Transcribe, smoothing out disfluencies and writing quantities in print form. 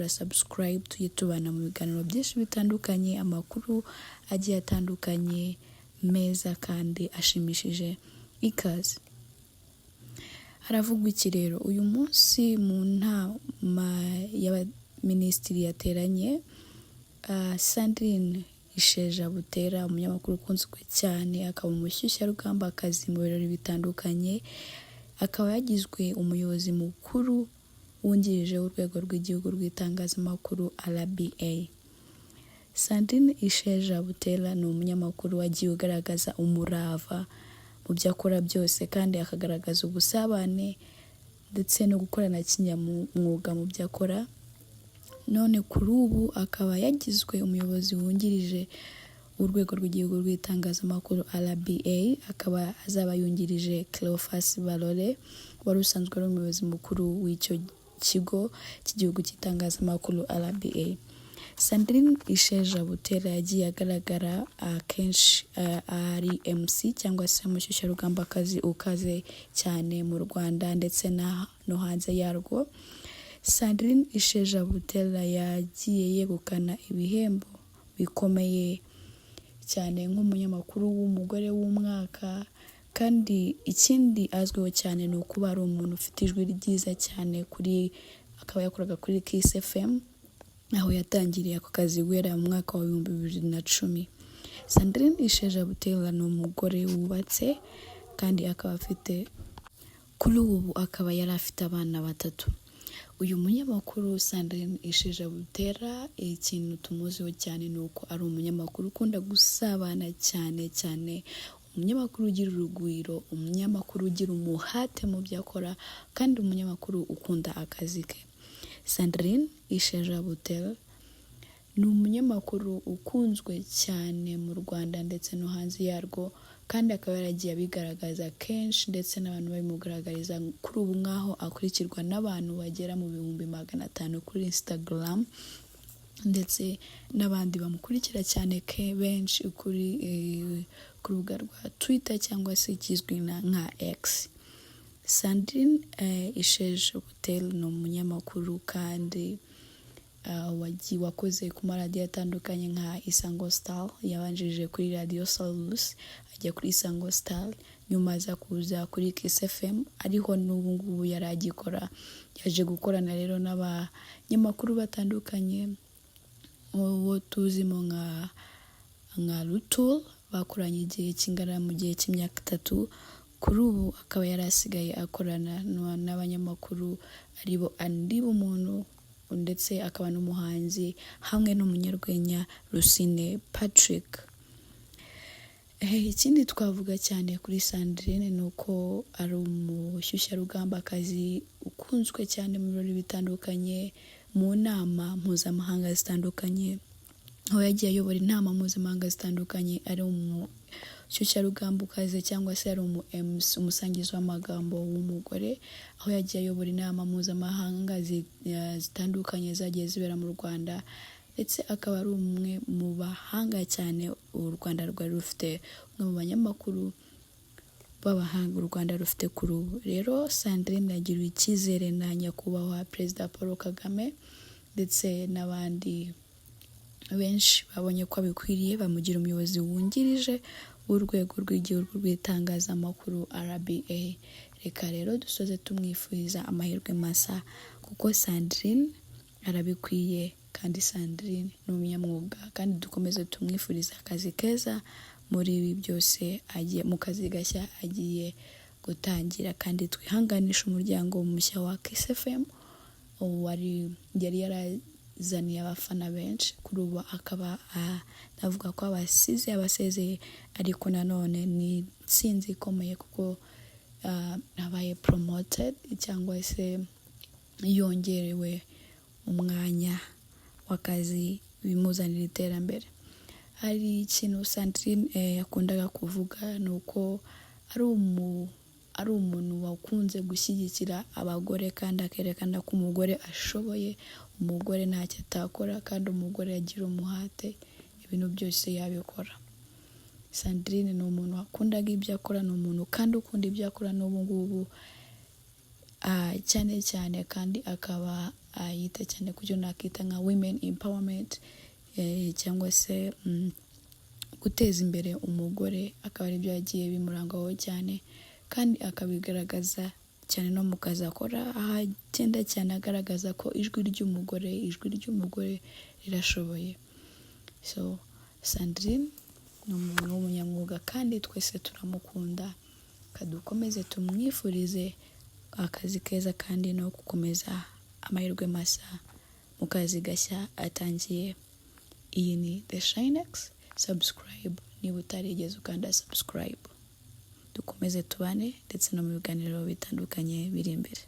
subscribe tujye tubana mu biganiro byinshi bitandukanye, amakuru agiye atandukanye meza kandi ashimishije. Ikaze. Haravugwa iki rero? Uyu munsi mu nama y'abaminisitiri yateranye, Sandrine Isheja Butera, umunyamakuru ukunzwe cyane, akaba umushyushyarugambakazi mu birori bitandukanye, akaba yagizwe umuyobozi mukuru wungirije w'urwego rw'igihugu rw'itangazamakuru RBA. Sandrine Isheja Butera ni umunyamakuru wagiye ugaragaza umurava mu byo akora byose kandi akagaragaza ubusabane ndetse no gukorana kinyamwuga mu byo akora. None kuri ubu akaba yagizwe umuyobozi wungirije w'urwego rw'igihugu rw'itangazamakuru RBA, akaba azaba yungirije Cleophas Barore wari usanzwe ari umuyobozi mukuru w'icyo kigo cy'igihugu cy'itangazamakuru RBA. Sandrine Isheja Butera yagiye agaragara akenshi ari MC cyangwa se umushyushyarugambakazi ukaze cyane mu Rwanda ndetse no hanze yarwo. Sandrine Isheja Butera yagiye yegukana ibihembo bikomeye cyane nk'umunyamakuru w'umugore w'umwaka, kandi ikindi azwiho cyane ni ukuba ari umuntu ufite ijwi ryiza cyane, akaba yakoraga kuri Kiss FM aho yatangiriye ako kazi guhera mu mwaka wa 2010. Sandrine Isheja Butera ni umugore wubatse kandi akaba afite, kuri ubu akaba yari afite abana 3. Uyu munyamakuru Sandrine Isheja Butera, ikintu tumuziho cyane ni uko ari umunyamakuru ukunda gusabana cyane, umunyamakuru ugira urugwiro, umunyamakuru ugira umuhate mu byo akora, kandi umunyamakuru ukunda akazi ke. Sandrine Isheja Butera ni umunyamakuru ukunzwe cyane mu Rwanda ndetse no hanze yarwo, kandi akaba yaragiye abigaragaza kenshi ndetse n'abantu babimugaragariza kuri ubu nk'aho akurikirwa n'abantu bagera mu 500,000 kuri Instagram, ndetse n'abandi bamukurikira cyane benshi kuri rubuga rwa Twitter cyangwa se ikizwi nka X. Sandrine Isheja Butera ni umunyamakuru kandi wakoze ku maradiyo atandukanye nka Isango Star, yabanjirije kuri Radio Salus, ajya kuri Isango Star, nyuma aza kuza kuri Kiss FM, ariho n'ubu ngubu yari agikora. Yaje gukorana rero n'abanyamakuru batandukanye uwo tuzimo nka Rutul, bakoranye igihe kingana mu gihe cy'imyaka 3. Kuri ubu akaba yari asigaye akorana n'abanyamakuru aribo Andi Bumuntu ndetse akaba n'umuhanzi hamwe n'umunyarwenya Rusine Patrick. Ikindi twavuga cyane kuri Sandrine ni uko ari umushyushyarugambakazi ukunzwe cyane mu birori bitandukanye, mu nama mpuzamahanga zitandukanye, aho yagiye ayobora inama mpuzamahanga zitandukanye, ari umushyushyarugambakazi cyangwa se ari umusangizi w'amagambo w'umugore, aho yagiye ayobora inama mpuzamahanga zitandukanye zagiye zibera mu Rwanda, ndetse akaba ari umwe mu bahanga cyane u Rwanda rwari rufite, umwe mu banyamakuru b'abahanga u Rwanda rufite kuri ubu. Rero Sandrine yagiriwe icyizere na nyakubahwa Perezida Paul Kagame ndetse n'abandi benshi babonye ko abikwiriye, bamugira umuyobozi wungirije w'urwego rw'igihugu rw'itangazamakuru RBA. Reka rero dusoze tumwifuriza amahirwe masa kuko Sandrine arabikwiye, kandi Sandrine ni umunyamwuga, kandi dukomeze tumwifuriza akazi keza muri ibi byose agiye mu kazi gashya agiye gutangira, kandi twihanganisha umuryango mushya wa Kiss FM yari yarazaniye abafana benshi. Kuri ubu akaba navuga ko abasezeye, ariko nanone ni intsinzi ikomeye kuko abaye promoted cyangwa se yongerewe umwanya w'akazi bimuzanira iterambere. Hari ikintu Sandrine yakundaga kuvuga, ni uko ari umuntu wakunze gushyigikira abagore kandi akerekana ko umugore ashoboye, umugore ntacyo atakora, kandi umugore yagira umuhate, ibintu byose yabikora. Sandrine ni umuntu wakundaga ibyo akora, ni umuntu kandi ukunda ibyo akora n'ubu ngubu cyane cyane, kandi akaba yita cyane ku cyo nakita nka women empowerment, cyangwa se guteza imbere umugore, akaba ari byo yagiye bimurangaho cyane kandi akabigaragaza cyane no mu kazi akora, aho agenda cyane agaragaza ko ijwi ry'umugore rirashoboye. So Sandrine ni umuntu w'umunyamwuga kandi twese turamukunda, kadukomeze tumwifurize akazi keza kandi no gukomeza amahirwe masa mu kazi gashya atangiye. Iyi ni The Shinex. Subscribe niba utarigeze ukanda subscribe. Dukomeze tubane ndetse no mu biganiro bitandukanye biri imbere.